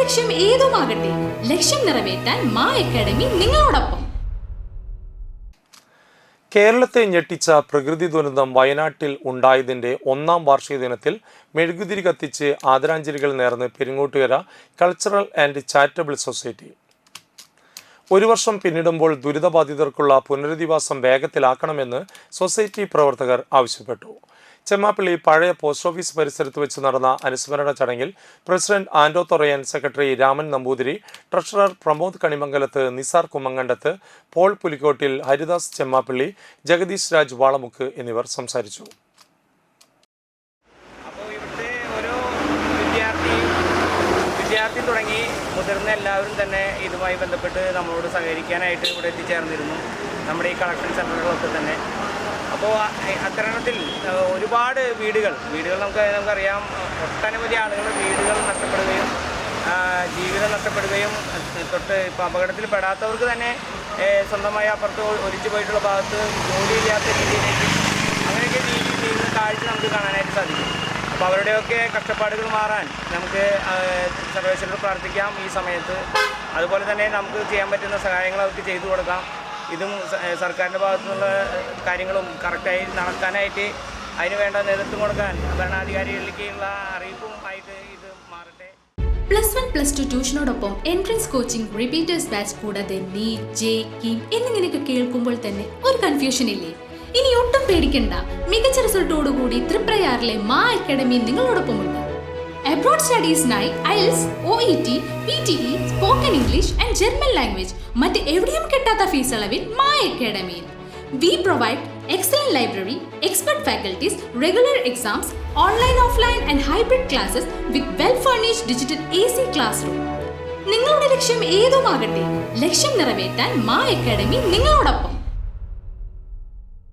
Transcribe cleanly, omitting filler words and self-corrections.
ലക്ഷ്യം ഏതുമാകട്ടെ, ലക്ഷ്യം നിറവേറ്റാൻ മാ അക്കാഡമി നിങ്ങളോടൊപ്പം. കേരളത്തെ ഞെട്ടിച്ച പ്രകൃതി ദുരന്തം വയനാട്ടിൽ ഉണ്ടായതിന്റെ 1-ാം വാർഷിക ദിനത്തിൽ മെഴുകുതിരി കത്തിച്ച് ആദരാഞ്ജലികൾ നേർന്ന് Peringottukara cultural and charitable society. 1 വർഷം പിന്നിടുമ്പോൾ ദുരിതബാധിതർക്കുള്ള പുനരധിവാസം വേഗത്തിലാക്കണമെന്ന് സൊസൈറ്റി പ്രവർത്തകർ ആവശ്യപ്പെട്ടു. ചെമ്മാപ്പള്ളി പഴയ പോസ്റ്റ് ഓഫീസ് പരിസരത്ത് വെച്ച് നടന്ന അനുസ്മരണ ചടങ്ങിൽ president Ando Thorayan, secretary Raman Namboothiri, treasurer Pramod Kanimangalath, Nisar Kummangandath, Paul Pulikottil, Haridas Chemmappally, Jagadeesh Raj Valamukku എന്നിവർ സംസാരിച്ചു. വിദ്യാർത്ഥി തുടങ്ങി മുതിർന്ന എല്ലാവരും തന്നെ ഇതുമായി ബന്ധപ്പെട്ട് നമ്മളോട് സഹകരിക്കാനായിട്ട് ഇവിടെ എത്തിച്ചേർന്നിരുന്നു, നമ്മുടെ ഈ കളക്ഷൻ സെൻ്ററുകളൊക്കെ തന്നെ. അപ്പോൾ അത്തരണത്തിൽ ഒരുപാട് വീടുകൾ നമുക്കറിയാം, ഒട്ടനവധി ആളുകൾ വീടുകൾ നഷ്ടപ്പെടുകയും ജീവിതം നഷ്ടപ്പെടുകയും തൊട്ട് ഇപ്പോൾ അപകടത്തിൽ പെടാത്തവർക്ക് തന്നെ സ്വന്തമായി അപ്പുറത്ത് ഒലിച്ചു പോയിട്ടുള്ള ഭാഗത്ത് ജോലിയില്ലാത്ത രീതിയിലേക്ക് അങ്ങനെയൊക്കെ നീങ്ങുന്ന കാഴ്ച നമുക്ക് കാണാനായിട്ട് സാധിക്കും. അപ്പോൾ അവരുടെയൊക്കെ കഷ്ടപ്പാടുകൾ മാറാൻ നമുക്ക് സർവേശ്വരനോട് പ്രാർത്ഥിക്കാം ഈ സമയത്ത്. അതുപോലെ തന്നെ നമുക്ക് ചെയ്യാൻ പറ്റുന്ന സഹായങ്ങൾ അവർക്ക് ചെയ്തു കൊടുക്കാം. ഇതും സർക്കാരിൻ്റെ ഭാഗത്തു നിന്നുള്ള കാര്യങ്ങളും കറക്റ്റായി നടക്കാനായിട്ട് അതിന് വേണ്ട നേതൃത്വം കൊടുക്കാൻ ഭരണാധികാരികളിലേക്കുള്ള അറിയിപ്പും ആയിട്ട് ഇത് മാറട്ടെ. +1, +2 ട്യൂഷനോടൊപ്പം എൻട്രൻസ് കോച്ചിങ്, റിപ്പീറ്റേഴ്സ് ബാച്ച് കൂടാതെ നീറ്റ്, JEE എന്നിങ്ങനെയൊക്കെ കേൾക്കുമ്പോൾ തന്നെ ഒരു കൺഫ്യൂഷൻ ഇല്ലേ? ഇനി ഒട്ടും പേടിക്കണ്ട. മികച്ച റിസൾട്ടോടുകൂടി തൃപ്രയാറിലെ മാ അക്കാഡമി നിങ്ങളോടൊപ്പമുണ്ട്. അബ്രോഡ് സ്റ്റഡീസിനായി IELTS, OET, PTE, spoken English and German language മറ്റ് എവിടെയും കിട്ടാത്ത ഫീസ് അളവിൽ മാ അക്കാഡമിയിൽ. We provide excellent library, expert faculties, regular exams, online, offline and hybrid classes with well-furnished digital AC classroom. നിങ്ങളുടെ ലക്ഷ്യം ഏതുമാകട്ടെ, ലക്ഷ്യം നിറവേറ്റാൻ മാ അക്കാഡമി നിങ്ങളോടൊപ്പം.